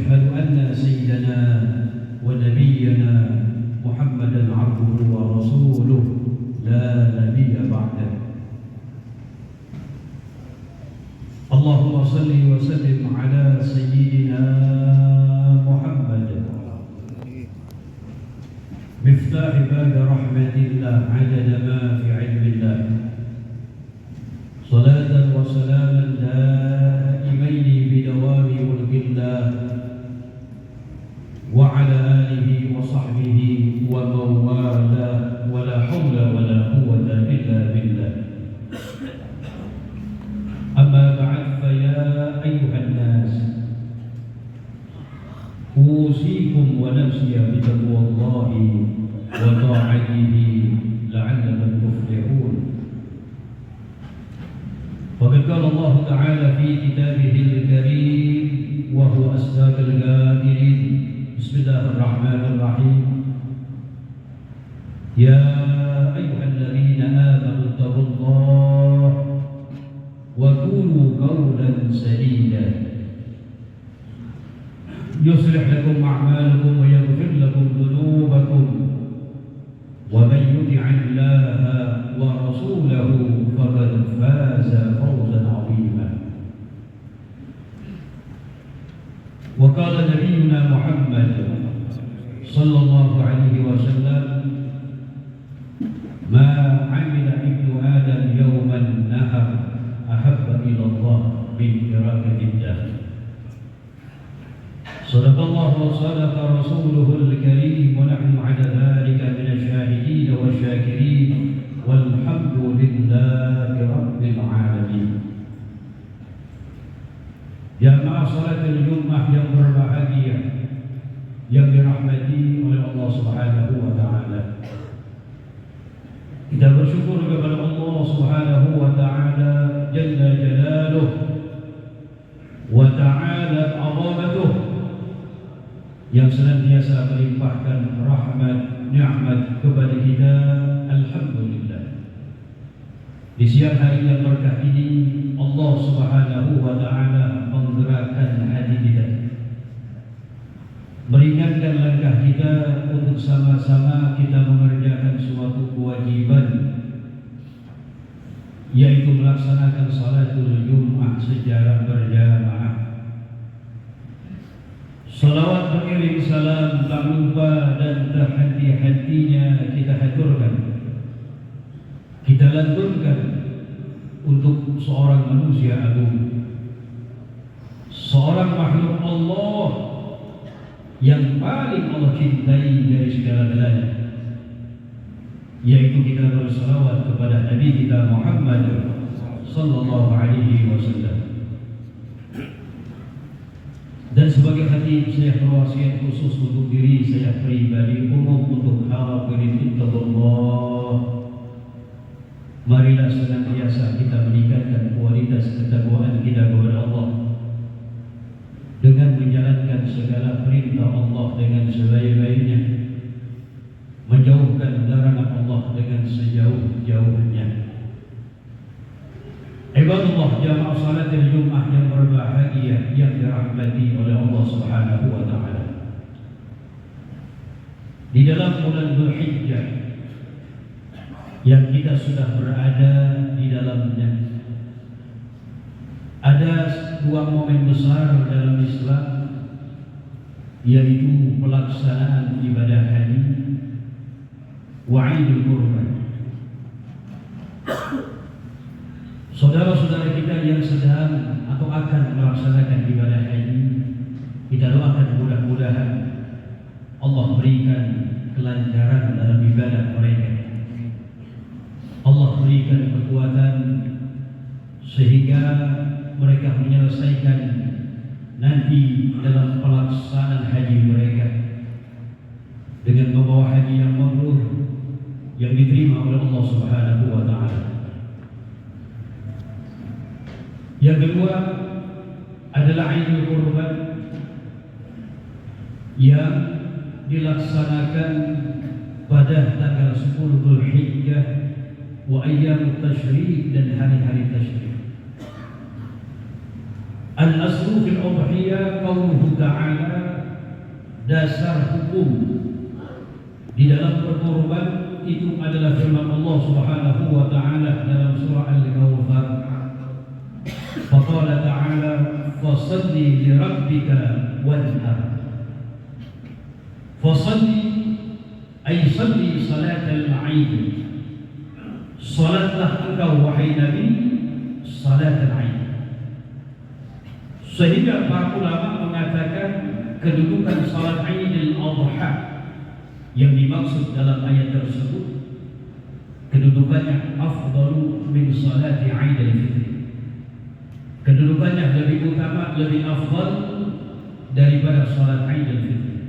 وأشهد أن سيدنا ونبينا محمدا عبده ورسوله لا نبي بعده. اللهم صل وسلم على سيدنا محمد مفتاح باب رحمة الله عدد ما في علم الله، صلاة وسلاما دائمين بدوام ملك الله وعلى آله وصحبه ومن والاه، ولا حول ولا قوة إلا بالله. أما بعد، فيا أيها الناس، أوصيكم ونفسي بتقوى الله وطاعته لعلكم تفلحون. وقد قال الله تعالى في كتابه الكريم وهو أصدق القائلين: بسم الله الرحمن الرحيم، يا أيها الذين آمنوا اتقوا الله وقولوا قولا سديدا يصلح لكم أعمالكم ويغفر لكم ذنوبكم، ومن يطع الله ورسوله فقد فاز فوزا عظيما. وقال نبينا محمد صلى الله عليه وسلم: ما عمل ابن آدم يوم النهر أحب إلى الله من إراقة الدم. صدق الله وصدق رسوله الكريم، ونحن على ذلك من الشاهدين والشاكرين، والحمد لله رب العالمين. Jamaah salat Jumat yang berbahagia, yang dirahmati oleh Allah Subhanahu wa taala. Kita bersyukur kepada Allah Subhanahu wa taala jalla jalaluh wa ta'ala 'azamatuh, yang senantiasa melimpahkan rahmat nikmat kepada kita. Alhamdulillah, di siang hari yang berkah ini Allah Subhanahu wa taala menggerakkan hati kita, meringankan langkah kita untuk sama-sama kita mengerjakan suatu kewajiban, yaitu melaksanakan salatul Jumat secara berjamaah. Salawat mengiring salam tak lupa dan tak henti-hentinya kita haturkan, kita lantunkan untuk seorang manusia agung, seorang makhluk Allah yang paling Allah cintai dari segala-galanya, yaitu kita bersalawat kepada Nabi kita Muhammad sallallahu alaihi wasallam. Dan sebagai khatib, saya berwasiat khusus untuk diri saya pribadi, umum untuk hadirin insyaallah. Marilah senantiasa kita meningkatkan kualitas ketakwaan kita kepada Allah dengan menjalankan segala perintah Allah dengan sebaik-baiknya, menjauhkan larangan Allah dengan sejauh-jauhnya. Ibadallah, jamaah salat Jumat yang berbahagia, yang dirahmati oleh Allah Subhanahu wa taala. Di dalam bulan Dzulhijjah yang kita sudah berada di dalamnya, ada dua momen besar dalam Islam, yaitu pelaksanaan ibadah haji wa Idul Kurban. Saudara-saudara kita yang sedang atau akan melaksanakan ibadah haji, kita doakan mudah-mudahan Allah berikan kelancaran dalam ibadah mereka. Allah berikan kekuatan sehingga mereka menyelesaikan nanti dalam pelaksanaan haji mereka dengan membawa haji yang mabrur, yang diterima oleh Allah Subhanahu wa taala. Yang kedua adalah Idul Kurban yang dilaksanakan pada tanggal 10 Dzulhijjah wa ayyamut tasyrik dan hari-hari tasyrik. Al-aslu fil udhiyah qauluhu ta'ala, dasar hukum di dalam berkurban itu adalah firman Allah Subhanahu wa taala dalam surah Al-Kautsar. Faqala ta'ala fasalli li rabbika wanhar. Fasalli ay salli salatal 'Aid. Salatlah engkau wahai Nabi salatal 'Aid. Sehingga para ulama mengatakan kedudukan salat Idul Adha yang dimaksud dalam ayat tersebut kedudukannya afdalu min salati Idul Fitri. Kedudukannya lebih utama, lebih afdal daripada salat Idul Fitri.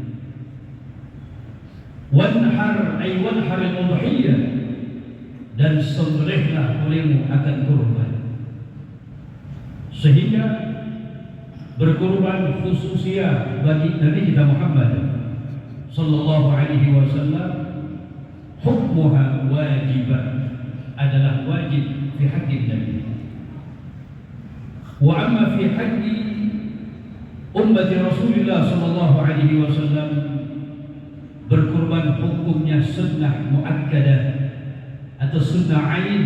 Wanhar ay wanhar al-udhiyah, dan sembelihlah olehmu akan kurban. Sehingga berkurban khususnya bagi Nabi kita Muhammad sallallahu alaihi wasallam, hukmuha wajibah, adalah wajib fi haqqi Nabi. Wa amma fi haqqi ummati Rasulullah sallallahu alaihi wasallam, berkurban hukumnya sunnah muakkadah atau sunnah ain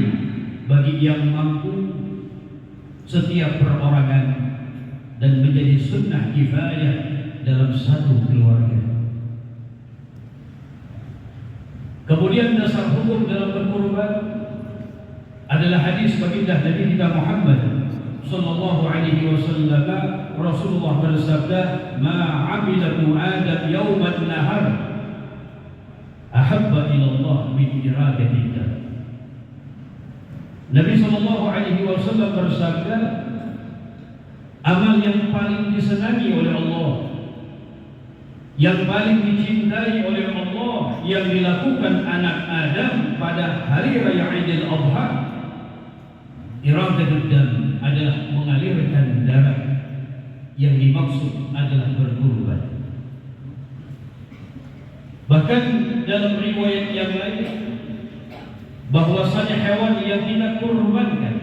bagi yang mampu setiap perorangan, dan menjadi sunnah kifayah dalam satu keluarga. Kemudian dasar hukum dalam berkurban adalah hadis baginda Nabi kita Muhammad sallallahu alaihi wasallam. Rasulullah bersabda, "Ma 'amila Adam yawman nahar ahabba ila Allah min iradatillah." Nabi sallallahu alaihi wasallam bersabda, amal yang paling disenangi oleh Allah, yang paling dicintai oleh Allah, yang dilakukan anak Adam pada hari raya Idul Adha, iradatul dam, adalah mengalirkan darah. Yang dimaksud adalah berkurban. Bahkan dalam riwayat yang lain bahwasanya hewan yang kita kurbankan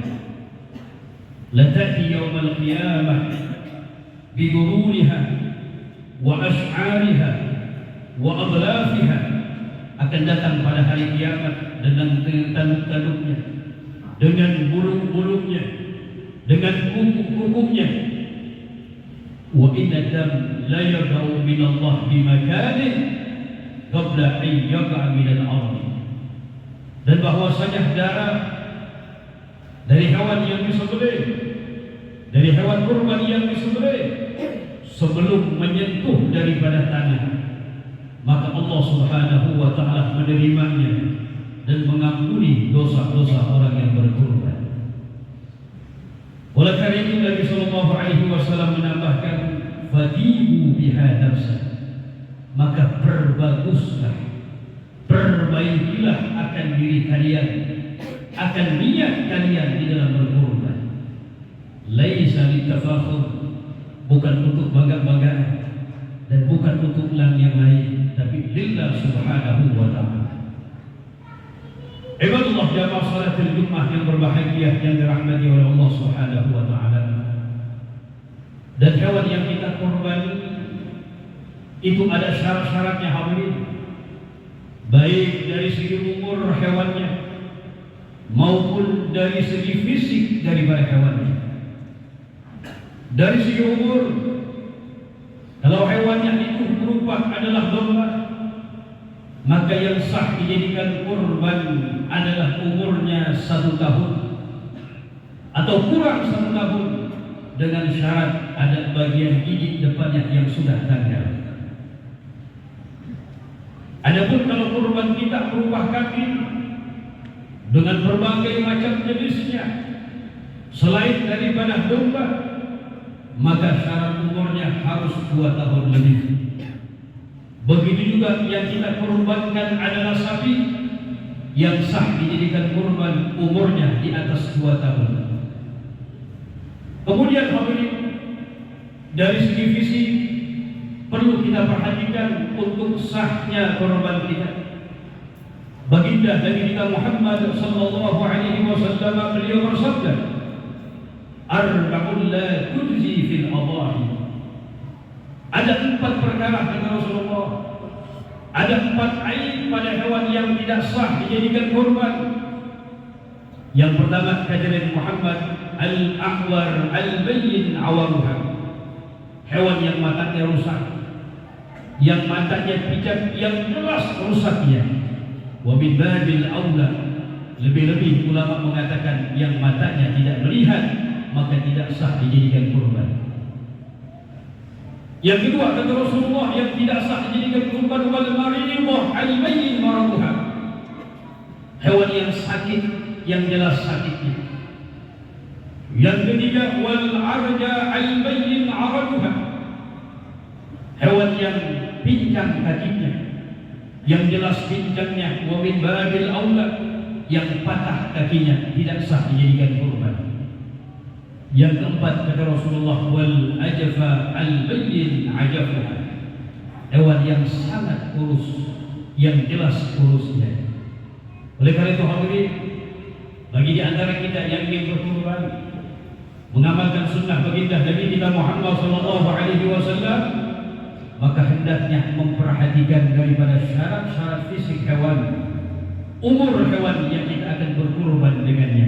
latati yaumal qiyamah bidururiha wa ash'ariha wa adlafiha, akan datang pada hari kiamat dengan tanduk-tanduknya, dengan burung-burungnya, dengan kuku-kukunya. Wa inna dam la yadau min Allah bimakanin qabla an yaqa min al-ardh. Dan bahwasanya darah dari hewan yang disembelih, dari hewan kurban yang disembelih, sebelum menyentuh daripada tanah, maka Allah Subhanahu wa ta'ala menerimanya dan mengampuni dosa-dosa orang yang berkurban. Oleh karena itu Nabi sallallahu alaihi wasallam menambahkan, fatibu biha nafsa, maka perbaguslah, perbaikilah akan diri kalian, akan niat kalian di dalam berkurban. Laisa litafakhur, bukan untuk bangga-banggaan dan bukan untuk yang lain, tapi lillah subhanahu wa ta'ala. Ibadullah jamaah salatul Jumat yang berbahagia, yang dirahmati oleh Allah Subhanahu wa ta'ala. Dan hewan yang kita kurbani itu ada syarat-syaratnya hadirin, baik dari segi umur hewannya maupun dari segi fisik daripada hewannya. Dari segi umur, kalau hewannya itu berupa adalah domba, maka yang sah dijadikan kurban adalah umurnya 1 tahun atau kurang 1 tahun, dengan syarat ada bagian gigi depannya yang sudah tanggal. Adapun kalau kurban kita berupa kambing dengan berbagai macam jenisnya selain daripada domba, maka syarat umurnya harus 2 tahun lebih. Begitu juga yang kita kurbankan adalah sapi, yang sah dijadikan kurban umurnya di atas 2 tahun. Kemudian hadirin, dari segi fisik perlu kita perhatikan untuk sahnya kurban kita. Baginda Nabi kita Muhammad sallallahu alaihi wasallam beliau bersabda, arba'un la tujzi fil adahi. Ada 4 perkara kata Rasulullah, ada 4 aib pada hewan yang tidak sah dijadikan kurban. Yang pertama kata Nabi Muhammad, al-ahwar al-bayyin awaruha, hewan yang matanya rusak, yang matanya pijat, yang jelas rusaknya. Wa min babil aula, lebih-lebih ulama mengatakan yang matanya tidak melihat, maka tidak sah dijadikan kurban. Yang kedua kata Rasulullah, yang tidak sah dijadikan kurban, wal maridah al-bayyin maraduha, hewan yang sakit, yang jelas sakitnya. Yang ketiga, wal arja al-bayyin araduha, hewan yang pincang kakinya, yang jelas pincangnya. Wa min babil aula, yang patah kakinya, tidak sah dijadikan kurban. Yang keempat kata Rasulullah, wal ajfa al-bayyin ajafuha, hewan yang sangat kurus, yang jelas kurusnya. Oleh karena itu hadirin, bagi di antara kita yang ingin berkurban, mengamalkan sunnah baginda Nabi kita Muhammad sallallahu alaihi wasallam, maka hendaknya memperhatikan daripada syarat-syarat fisik hewan, umur hewan yang kita akan berkurban dengannya,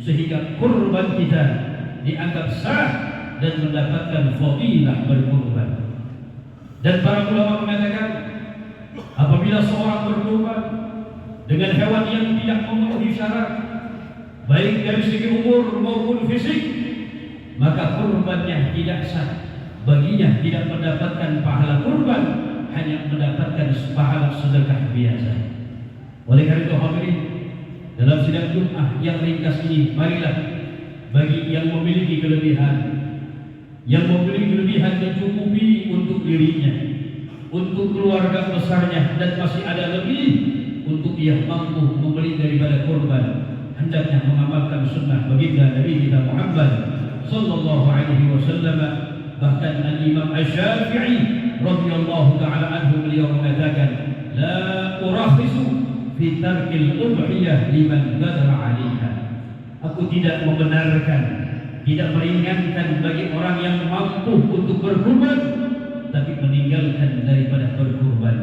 sehingga kurban kita dianggap sah dan mendapatkan fadilah berkurban. Dan para ulama mengatakan, apabila seorang berkurban dengan hewan yang tidak memenuhi syarat, baik dari segi umur maupun fisik, maka kurbannya tidak sah. Baginya tidak mendapatkan pahala kurban, hanya mendapatkan pahala sedekah biasa. Oleh karena itu hadirin, dalam sidang Jumat yang ringkas ini, marilah bagi yang memiliki kelebihan, yang memiliki kelebihan mencukupi untuk dirinya, untuk keluarga besarnya, dan masih ada lebih untuk ia mampu membeli daripada kurban, hendaknya mengamalkan sunnah baginda Nabi kita Muhammad sallallahu alaihi wasallam. Bahkan Al-Imam Asy-Syafi'i radhiyallahu taala anhu, beliau mengatakan, la urahisu fi tarkil udhiyah liman qadara 'alaiha. Aku tidak membenarkan, tidak meringankan bagi orang yang mampu untuk berkurban, tapi meninggalkan daripada berkurban.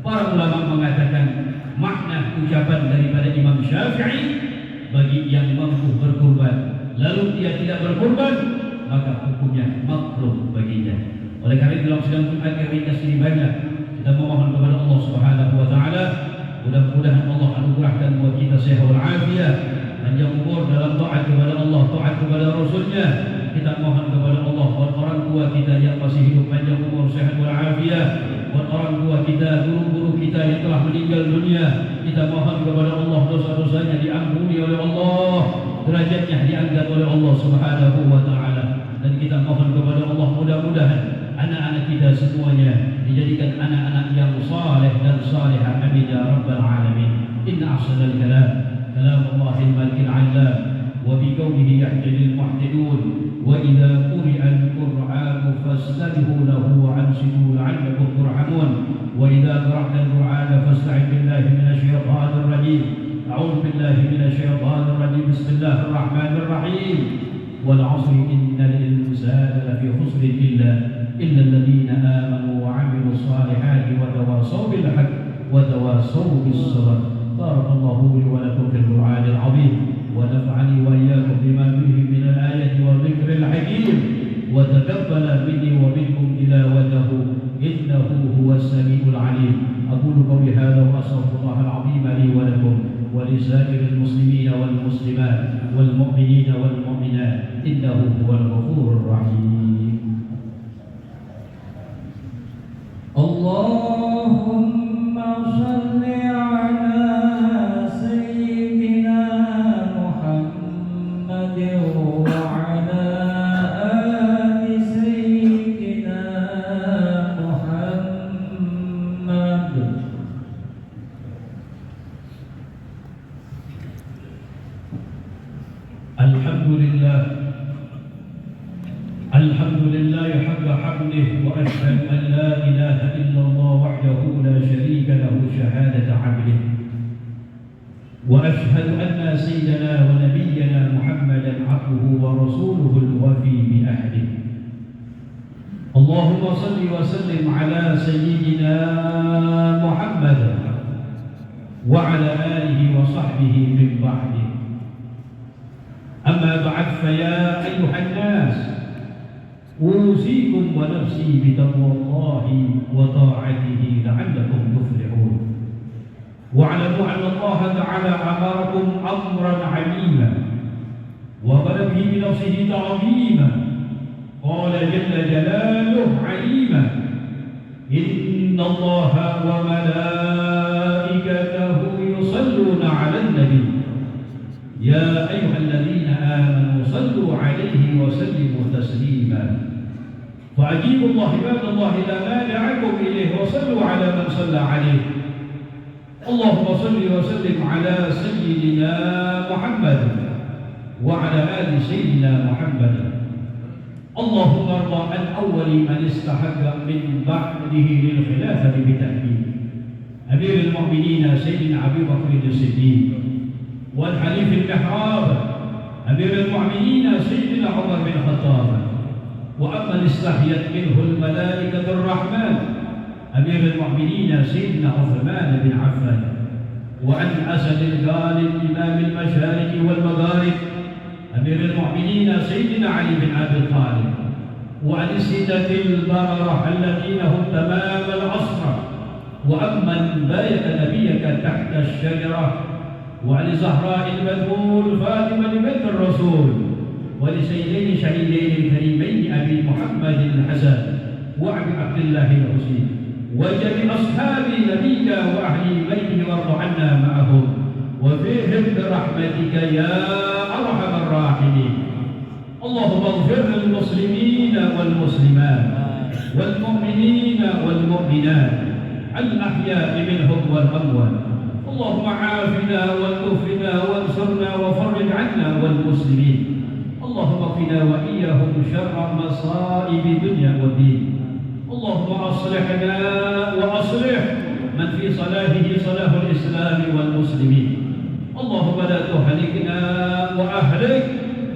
Para ulama mengatakan makna ucapan daripada Imam Syafi'i, bagi yang mampu berkurban lalu dia tidak berkurban, maka hukumnya makruh baginya. Oleh karena itu dalam sidang Jumat yang ringkas ini banyak kita memohon kepada Allah Subhanahu wa taala, mudah-mudahan Allah anugerahkan buat kita sehat wal afiat, panjang umur dalam taat kepada Allah, taat kepada Rasulnya. Kita mohon kepada Allah buat orang tua kita yang masih hidup, panjang umur, sehat wal afiat. Buat orang tua kita, guru-guru kita yang telah meninggal dunia, kita mohon kepada Allah dosa-dosanya diampuni oleh Allah, derajatnya diangkat oleh Allah Subhanahu wa taala. Dan kita mohon kepada Allah, mudah-mudahan anak-anak kita semuanya dijadikan anak-anak yang saleh dan salihah. Amin ya rabbal alamin. Inna ahsanal kalam كلام الله الملك العلام وبقوله يهتدي المهتدون وإذا قرئ القرآن فاستمعوا له وأنصتوا لعلكم ترحمون وإذا قرأت القرآن فاستعذ بالله من الشيطان الرجيم أعوذ بالله من الشيطان الرجيم بسم الله الرحمن الرحيم والعصر إن الإنسان لفي خسر إلا الذين آمنوا وعملوا الصالحات وتواصوا بالحق وتواصوا بالصبر. بارك الله لي ولكم في القرآن العظيم ونفعني وإياكم بما فيه من الآية والذكر الحكيم وتقبل مني ومنكم تلاوته إنه هو السميع العليم. أقول قولي هذا وأستغفر الله العظيم لي ولكم ولسائر المسلمين والمسلمات والمؤمنين والمؤمنات إنه هو الغفور الرحيم. اللهم صل على سيدنا محمد وعلى آل سيدنا محمد. الحمد لله حق حمده وأشهد أن لا إله إلا الله وحده لا شريك له شهادة عبده وأشهد أن سيدنا ونبينا محمدا عبده ورسوله الوفي بأهله. اللهم صل وسلم على سيدنا محمد وعلى آله وصحبه من بعده. أما بعد، فيا أيها الناس، أوصيكم ونفسي بتقوى الله وطاعته لعلكم تفلحون. واعلموا أن الله تعالى أمركم أمرا عميما وبدأ به بنفسه تعظيما. قال جل جلاله عليما: إن الله وملائكته يصلون على النبي يا أيها الذين آمنوا صلوا عليه وسلموا تسليما. فأجيبوا الله عباد الله إذا نادعكم إليه وصلوا على من صلى عليه. اللهم صل وسلم على سيدنا محمد وعلى آل سيدنا محمد. اللهم ارض عن أول من استحق من بعده للخلافة بتأكيد أمير المؤمنين سيدنا أبي بكر الصديق، والحليف المحراب أمير المؤمنين سيدنا عمر بن الخطاب، وأما استحيت منه الملائكة الرحمن أمير المؤمنين سيدنا عثمان بن عفان، وعن أسد الغالب إمام المشارق والمغارب أمير المؤمنين سيدنا علي بن أبي طالب، وعن الستة البررة الذين هم تمام العصر، وأمن باية نبيك تحت الشجرة، وعن زهراء البتول فاطمة بنت الرسول، ولسيدين شهيدين الكريمين أبي محمد الحسن وأبي عبد الله الحسين، وجميع أصحاب نبيك وأهل بيته وارض عنا معهم وفيهم برحمتك يا أرحم الراحمين. اللهم اغفر للمسلمين والمسلمات والمؤمنين والمؤمنات الأحياء منهم والأموات. اللهم عافنا والكفنا وانصرنا وفرج عنا والمسلمين. اللهم اقنا وإياهم شر مصائب الدنيا والدين. اللهم أصلحنا وأصلح من في صلاحه صلاح الإسلام والمسلمين. اللهم لا تهلكنا وأهلك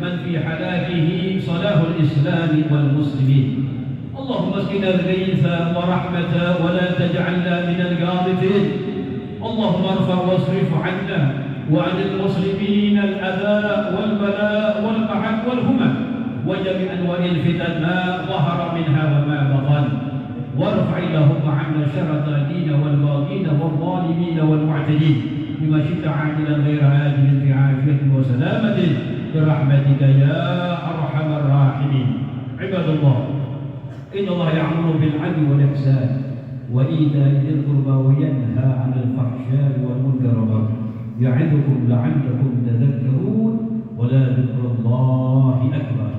من في حلاكه صلاح الإسلام والمسلمين. اللهم اسقنا الغيث ورحمة ولا تجعلنا من القانطين. اللهم ارفع واصرف عنا وعن المسلمين الأذى والبلاء والقحط والهمم وجميع أنواع الفتن ما ظهر منها وما بطن، وارفع اللهم عنا شر الطاغين والباغين والظالمين والمعتدين بما شئت عاجلا غير عاجل في عافية وسلامة برحمتك يا أرحم الراحمين. عباد الله، إن الله يأمر بالعدل والإحسان وإيتاء ذي القربى وينهى عن الفحشاء والمنكر والبغي يعظكم لعلكم تذكرون، ولا ذكر الله أكبر.